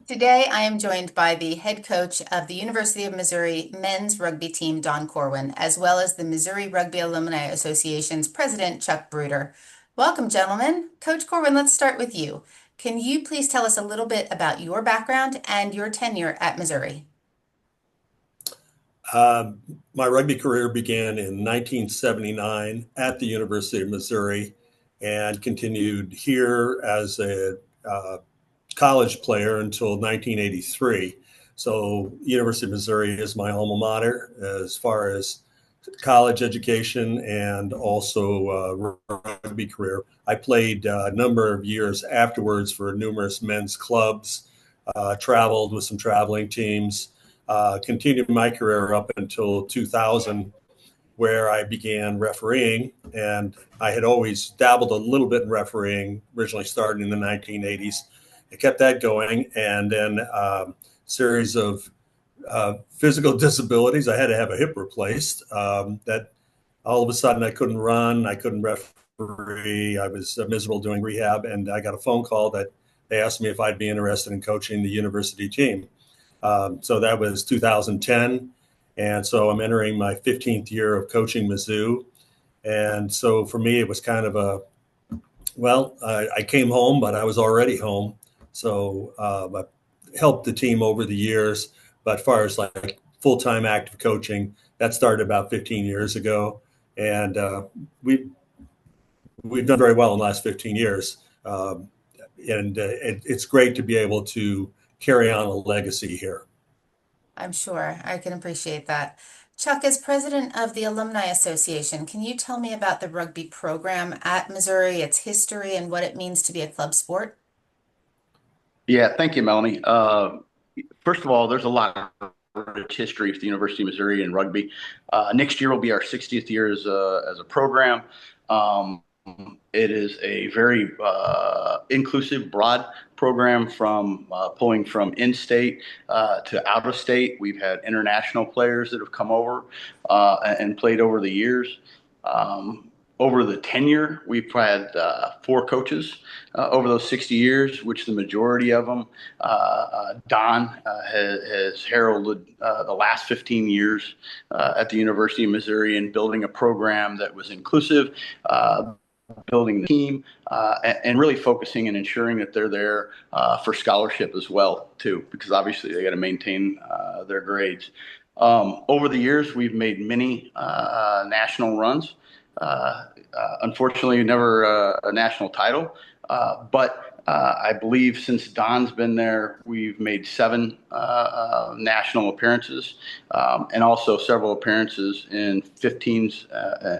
Today, I am joined by the head coach of the University of Missouri men's rugby team, Don Corwin, as well as the Missouri Rugby Alumni Association's president, Chuck Bruder. Welcome, gentlemen. Coach Corwin, let's start with you. Can you please tell us a little bit about your background and your tenure at Missouri? Uh, my rugby career began in 1979 at the University of Missouri and continued here as a college player until 1983. So, University of Missouri is my alma mater as far as college education and also rugby career. I played a number of years afterwards for numerous men's clubs, traveled with some traveling teams, continued my career up until 2000, where I began refereeing. And I had always dabbled a little bit in refereeing, originally started in the 1980s. I kept that going. And then series of physical disabilities. I had to have a hip replaced. That all of a sudden I couldn't run, I couldn't referee. I was miserable doing rehab, and I got a phone call that they asked me if I'd be interested in coaching the university team. So that was 2010, and so I'm entering my 15th year of coaching Mizzou. And so for me, it was kind of I came home, but I was already home. So I helped the team over the years. But as far as like full-time active coaching, that started about 15 years ago. And we've done very well in the last 15 years. It's great to be able to carry on a legacy here. I'm sure I can appreciate that. Chuck, as president of the Alumni Association, can you tell me about the rugby program at Missouri, its history, and what it means to be a club sport? Yeah, thank you, Melanie. First of all, there's a lot of rich history with the University of Missouri and rugby. Next year will be our 60th year as a program. Um, it is a very inclusive, broad program from pulling from in-state to out-of-state. We've had international players that have come over and played over the years. Um, Over the tenure, we've had four coaches over those 60 years, which the majority of them, Don has heralded the last 15 years at the University of Missouri in building a program that was inclusive, building the team, and really focusing and ensuring that they're there for scholarship as well, too, because obviously they got to maintain their grades. Over the years, we've made many national runs. Unfortunately, never a national title, but I believe since Don's been there, we've made seven national appearances and also several appearances in 15s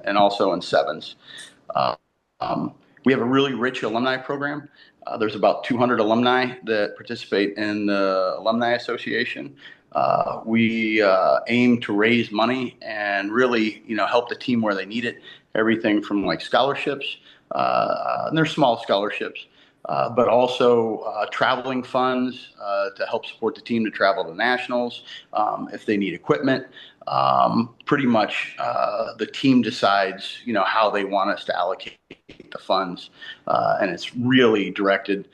and also in sevens. Uh, we have a really rich alumni program. There's about 200 alumni that participate in the Alumni Association. We aim to raise money and really, help the team where they need it. Everything from like scholarships, and they're small scholarships, but also traveling funds to help support the team to travel to nationals if they need equipment. Pretty much the team decides, how they want us to allocate the funds, and it's really directed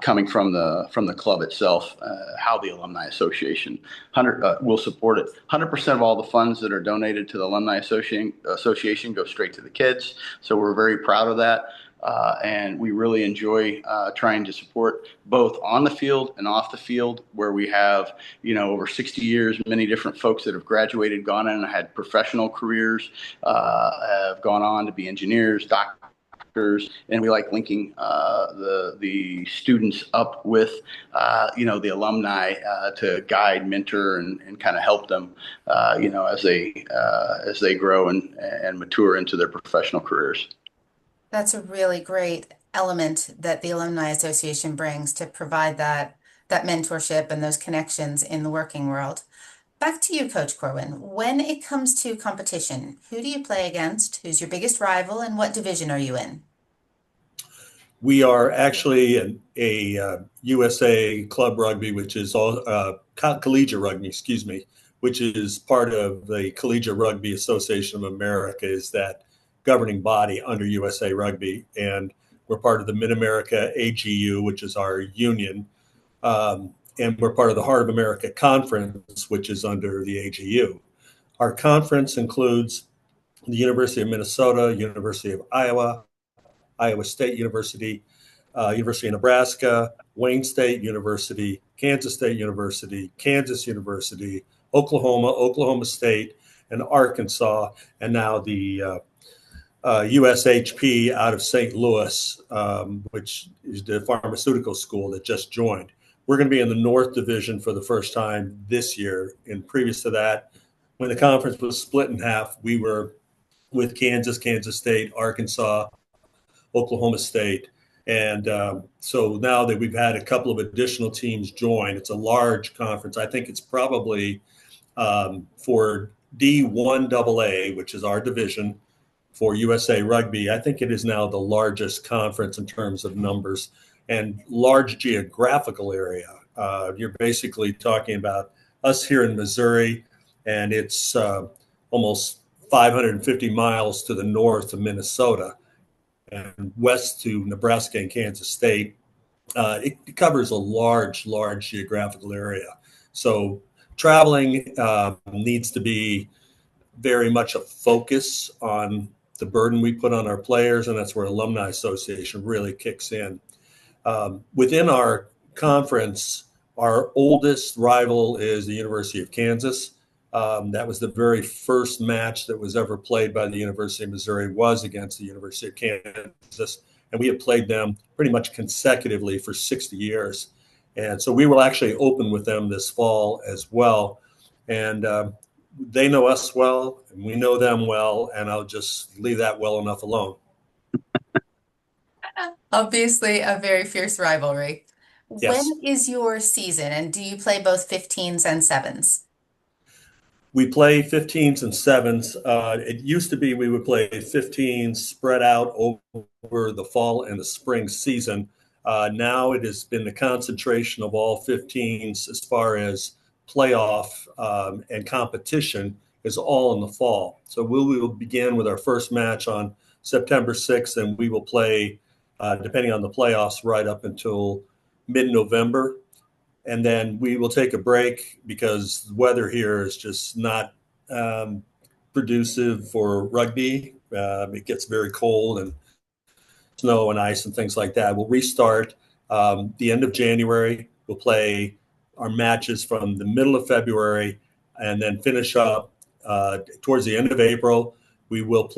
coming from the club itself, how the Alumni Association will support it. 100% of all the funds that are donated to the Alumni Association go straight to the kids, so we're very proud of that. And we really enjoy trying to support both on the field and off the field, where we have, over 60 years, many different folks that have graduated, gone in and had professional careers, have gone on to be engineers, doctors, and we like linking the students up with, the alumni to guide, mentor, and kind of help them, as they grow and mature into their professional careers. That's a really great element that the Alumni Association brings to provide that mentorship and those connections in the working world. Back to you, Coach Corwin. When it comes to competition, who do you play against? Who's your biggest rival, and what division are you in? We are actually a USA Club Rugby, which is all collegiate rugby, excuse me, which is part of the Collegiate Rugby Association of America, is that governing body under USA Rugby, and we're part of the Mid America AGU, which is our union. and we're part of the Heart of America Conference, which is under the AGU. Our conference includes the University of Minnesota, University of Iowa, Iowa State University, University of Nebraska, Wayne State University, Kansas State University, Kansas University, Oklahoma, Oklahoma State, and Arkansas, and now the USHP out of St. Louis, which is the pharmaceutical school that just joined. We're going to be in the North Division for the first time this year. And previous to that, when the conference was split in half, we were with Kansas, Kansas State, Arkansas, Oklahoma State. And so now that we've had a couple of additional teams join, it's a large conference. I think it's probably for D1AA, which is our division for USA Rugby, I think it is now the largest conference in terms of numbers and large geographical area. You're basically talking about us here in Missouri, and it's almost 550 miles to the north of Minnesota and west to Nebraska and Kansas State. It covers a large geographical area. So traveling needs to be very much a focus on the burden we put on our players, and that's where Alumni Association really kicks in. Within our conference, our oldest rival is the University of Kansas. That was the very first match that was ever played by the University of Missouri was against the University of Kansas, and we have played them pretty much consecutively for 60 years. And so we will actually open with them this fall as well. And they know us well, and we know them well, and I'll just leave that well enough alone. Obviously, a very fierce rivalry. Yes. When is your season, and do you play both 15s and 7s? We play 15s and 7s. It used to be we would play 15s spread out over the fall and the spring season. Now it has been the concentration of all 15s as far as playoff and competition is all in the fall. So we will begin with our first match on September 6th, and we will play, depending on the playoffs, right up until mid-November. And then we will take a break because the weather here is just not conducive for rugby. It gets very cold and snow and ice and things like that. We'll restart the end of January. We'll play our matches from the middle of February and then finish up towards the end of April. We will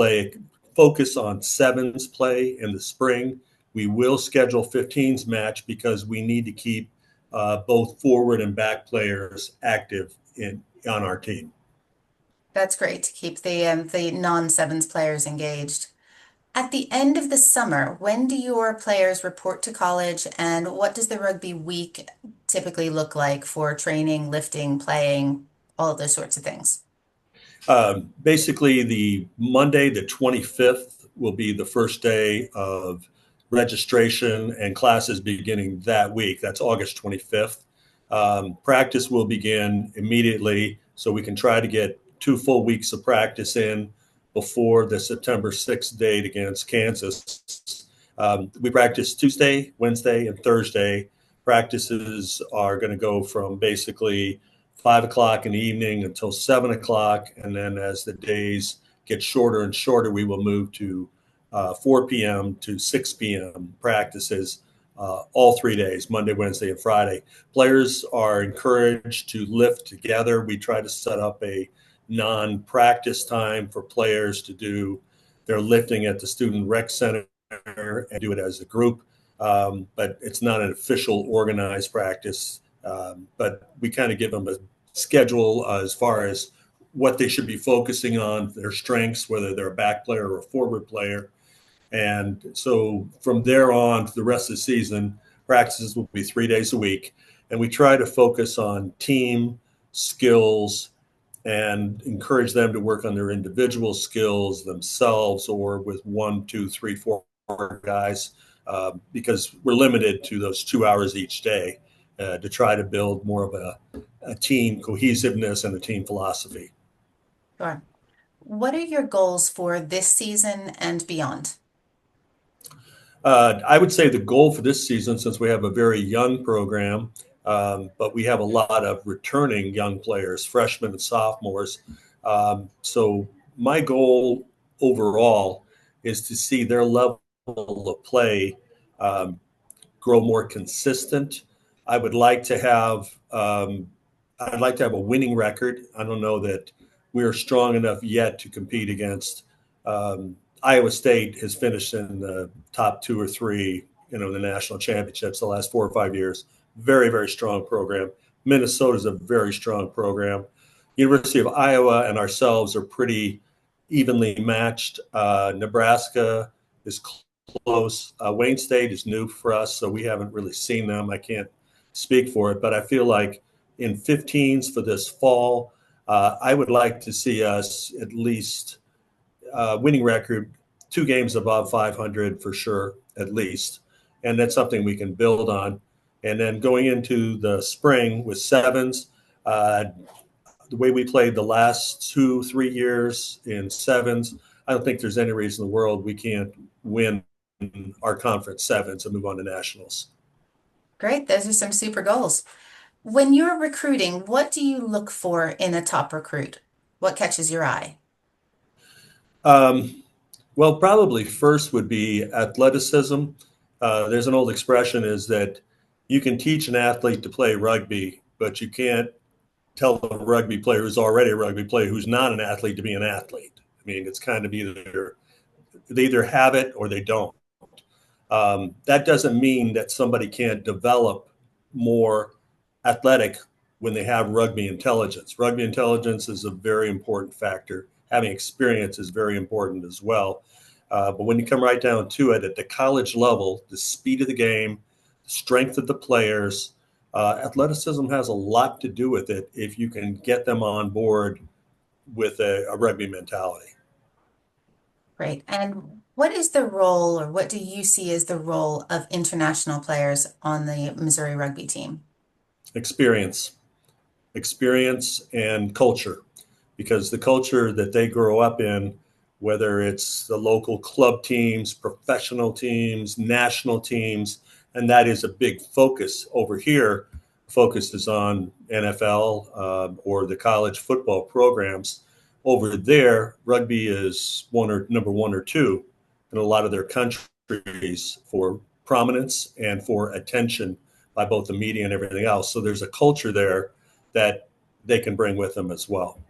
focus on 7s play in the spring. We will schedule 15s match because we need to keep both forward and back players active on our team. That's great to keep the non-7s players engaged. At the end of the summer, when do your players report to college, and what does the rugby week typically look like for training, lifting, playing, all of those sorts of things? Basically, the Monday, the 25th, will be the first day of registration and classes beginning that week. That's August 25th. Practice will begin immediately, so we can try to get 2 full weeks of practice in before the September 6th date against Kansas. We practice Tuesday, Wednesday, and Thursday. Practices are going to go from basically 5 o'clock in the evening until 7 o'clock. And then as the days get shorter and shorter, we will move to 4 p.m. to 6 p.m. practices all 3 days, Monday, Wednesday, and Friday. Players are encouraged to lift together. We try to set up a non-practice time for players to do their lifting at the Student Rec Center and do it as a group. But it's not an official organized practice. But we kind of give them a schedule as far as what they should be focusing on, their strengths, whether they're a back player or a forward player. And so from there on to the rest of the season, practices will be 3 days a week. And we try to focus on team skills and encourage them to work on their individual skills themselves or with 1, 2, 3, 4 guys because we're limited to those 2 hours each day to try to build more of a team cohesiveness and a team philosophy. Sure. What are your goals for this season and beyond? I would say the goal for this season, since we have a very young program, but we have a lot of returning young players, freshmen and sophomores. So my goal overall is to see their level of play grow more consistent. I would like to have I'd like to have a winning record. I don't know that we are strong enough yet to compete against. Iowa State has finished in the top 2 or 3, the national championships the last 4 or 5 years. Very, very strong program. Minnesota is a very strong program. University of Iowa and ourselves are pretty evenly matched. Nebraska is close. Wayne State is new for us, so we haven't really seen them. I can't speak for it, but I feel like in 15s for this fall, I would like to see us at least winning record 2 games above 500 for sure, at least. And that's something we can build on. And then going into the spring with 7s, the way we played the last 2-3 years in 7s, I don't think there's any reason in the world we can't win our conference 7s and move on to nationals. Great. Those are some super goals. When you're recruiting, what do you look for in a top recruit? What catches your eye? Well, probably first would be athleticism. There's an old expression is that you can teach an athlete to play rugby, but you can't tell a rugby player who's already a rugby player who's not an athlete to be an athlete. I mean, it's kind of they either have it or they don't. That doesn't mean that somebody can't develop more athletic when they have rugby intelligence. Rugby intelligence is a very important factor. Having experience is very important as well. But when you come right down to it, at the college level, the speed of the game, the strength of the players, athleticism has a lot to do with it if you can get them on board with a rugby mentality. Great. And what is the role, or what do you see as the role of international players on the Missouri rugby team? Experience and culture, because the culture that they grow up in, whether it's the local club teams, professional teams, national teams, and that is a big focus over here. Focus is on NFL or the college football programs. Over there, rugby is number 1 or 2 in a lot of their countries for prominence and for attention by both the media and everything else. So there's a culture there that they can bring with them as well.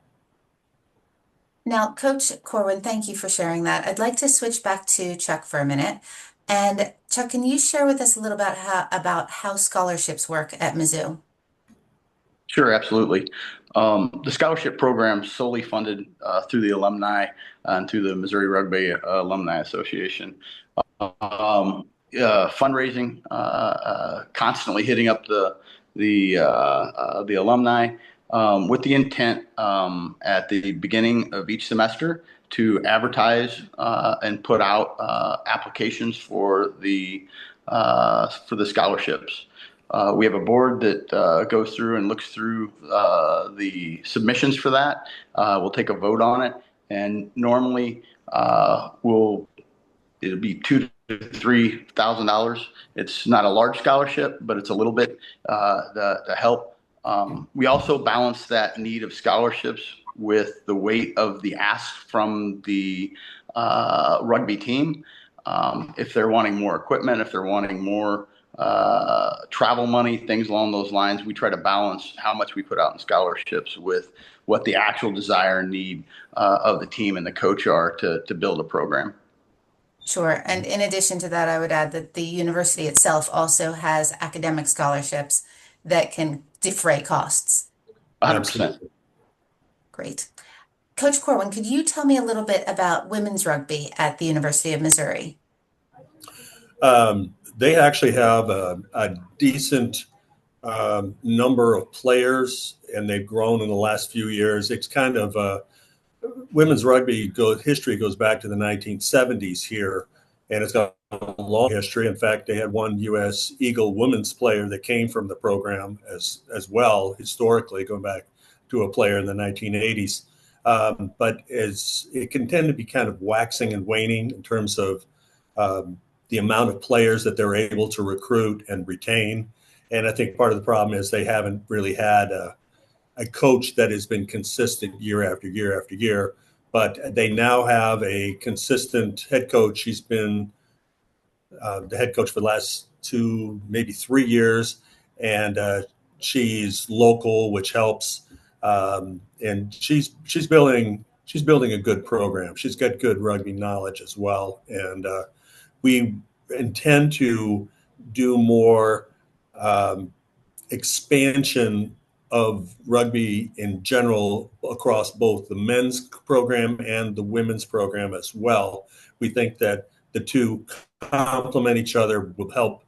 Now, Coach Corwin, thank you for sharing that. I'd like to switch back to Chuck for a minute. And Chuck, can you share with us a little about how scholarships work at Mizzou? Sure, absolutely. The scholarship program is solely funded through the alumni and through the Missouri Rugby Alumni Association. Fundraising, constantly hitting up the alumni with the intent at the beginning of each semester to advertise and put out applications for the scholarships. We have a board that goes through and looks through the submissions for that. We'll take a vote on it, and normally it'll be $2,000 to $3,000. It's not a large scholarship, but it's a little bit to help. We also balance that need of scholarships with the weight of the ask from the rugby team. If they're wanting more equipment, if they're wanting more travel money, things along those lines, we try to balance how much we put out in scholarships with what the actual desire and need of the team and the coach are to build a program. Sure. And in addition to that, I would add that the university itself also has academic scholarships that can defray costs. 100%. Great. Coach Corwin, could you tell me a little bit about women's rugby at the University of Missouri? They actually have a decent number of players, and they've grown in the last few years. It's kind of women's rugby history goes back to the 1970s here, and it's got a long history. In fact, they had one U.S. Eagle women's player that came from the program as well, historically, going back to a player in the 1980s. But it can tend to be kind of waxing and waning in terms of the amount of players that they're able to recruit and retain. And I think part of the problem is they haven't really had a coach that has been consistent year after year after year. But they now have a consistent head coach. He's been the head coach for the last 2, maybe 3 years, and she's local, which helps. And she's building a good program. She's got good rugby knowledge as well, and we intend to do more expansion of rugby in general across both the men's program and the women's program as well. We think that the two complement each other, will help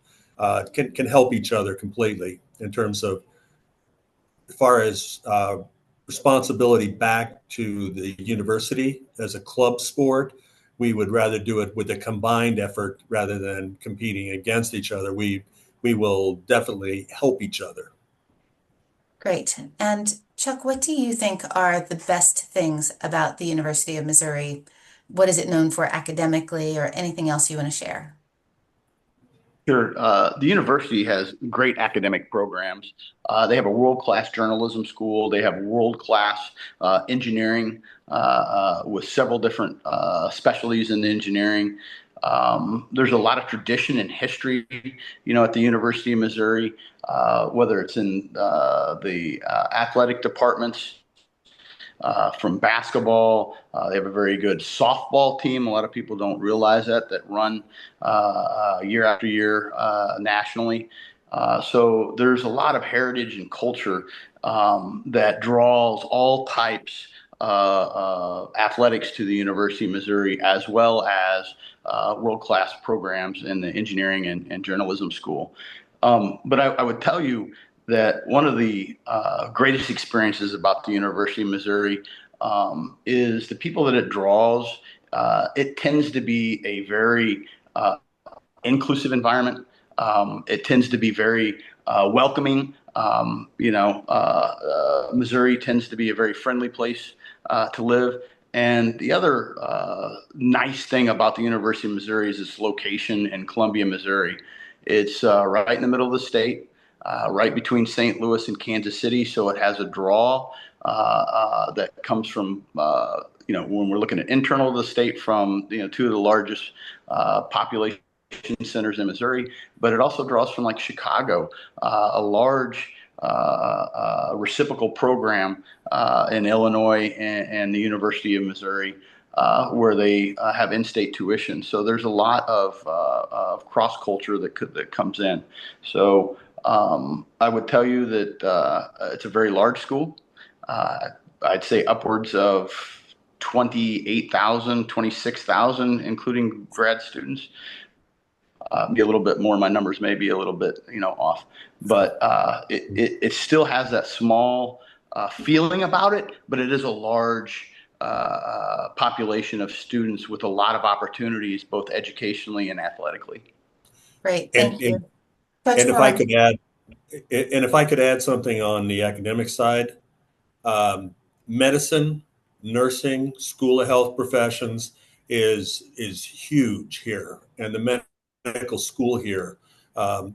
can help each other completely in terms of as far as responsibility back to the university as a club sport. We would rather do it with a combined effort rather than competing against each other. We will definitely help each other. Great. And Chuck, what do you think are the best things about the University of Missouri? What is it known for academically, or anything else you want to share? Sure. The university has great academic programs. They have a world-class journalism school. They have world-class engineering with several different specialties in engineering. There's a lot of tradition and history, at the University of Missouri, whether it's in the athletic departments. From basketball, they have a very good softball team. A lot of people don't realize that run year after year nationally. So there's a lot of heritage and culture that draws all types athletics to the University of Missouri, as well as world-class programs in the engineering and journalism school. But I would tell you that one of the greatest experiences about the University of Missouri is the people that it draws. It tends to be a very inclusive environment. It tends to be very welcoming. Missouri tends to be a very friendly place to live. And the other nice thing about the University of Missouri is its location in Columbia, Missouri. It's right in the middle of the state. Right between St. Louis and Kansas City, so it has a draw that comes from when we're looking at internal to the state, from two of the largest population centers in Missouri, but it also draws from like Chicago, a large reciprocal program in Illinois and the University of Missouri, where they have in-state tuition. So there's a lot of cross culture that comes in. So I would tell you that it's a very large school. I'd say upwards of 28,000, 26,000, including grad students. Be a little bit more. My numbers may be a little bit, off, but it still has that small feeling about it. But it is a large population of students with a lot of opportunities, both educationally and athletically. Great, thank you. And Coach if I Corwin. could add, something on the academic side, medicine, nursing, school of health professions is huge here, and the medical school here.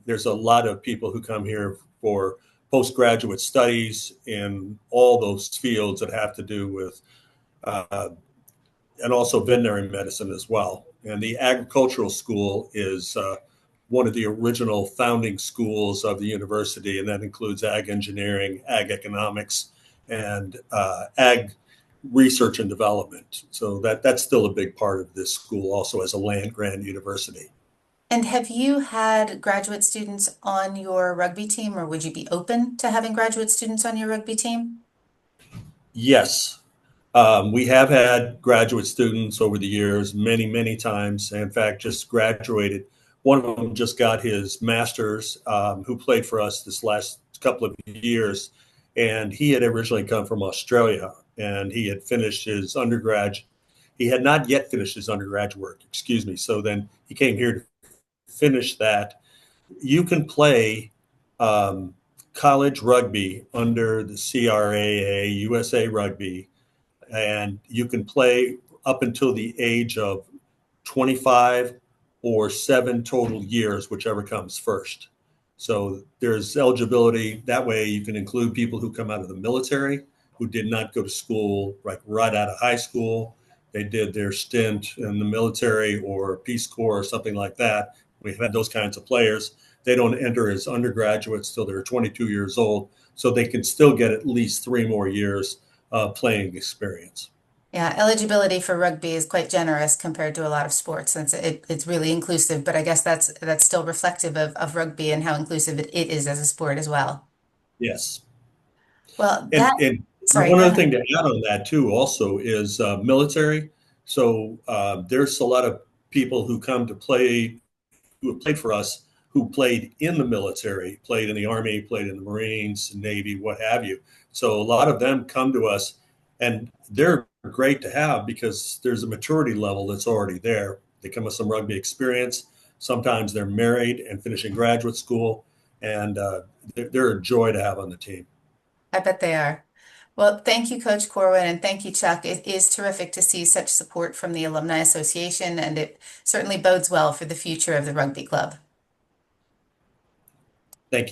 There's a lot of people who come here for postgraduate studies in all those fields that have to do with, and also veterinary medicine as well. And the agricultural school is one of the original founding schools of the university, and that includes ag engineering, ag economics, and ag research and development. So that's still a big part of this school, also as a land-grant university. And have you had graduate students on your rugby team, or would you be open to having graduate students on your rugby team? Yes. We have had graduate students over the years, many, many times. In fact, just graduated. One of them just got his master's, who played for us this last couple of years. And he had originally come from Australia, and he had finished his undergrad. He had not yet finished his undergraduate work, excuse me. So then he came here to finish that. You can play college rugby under the CRAA, USA Rugby, and you can play up until the age of 25 or 7 total years, whichever comes first. So there's eligibility. That way you can include people who come out of the military, who did not go to school right out of high school. They did their stint in the military or Peace Corps or something like that. We've had those kinds of players. They don't enter as undergraduates till they're 22 years old, so they can still get at least 3 more years playing experience. Yeah, eligibility for rugby is quite generous compared to a lot of sports. It's really inclusive, but I guess that's still reflective of rugby and how inclusive it is as a sport as well. Yes. Well, And sorry, one go other ahead. thing to add on that too, also, is military. So there's a lot of people who come to play, who have played for us, who played in the military, played in the Army, played in the Marines, Navy, what have you. So a lot of them come to us, and they're great to have because there's a maturity level that's already there. They come with some rugby experience. Sometimes they're married and finishing graduate school, and they're a joy to have on the team. I bet they are. Well, thank you, Coach Corwin, and thank you, Chuck. It is terrific to see such support from the Alumni Association, and it certainly bodes well for the future of the rugby club.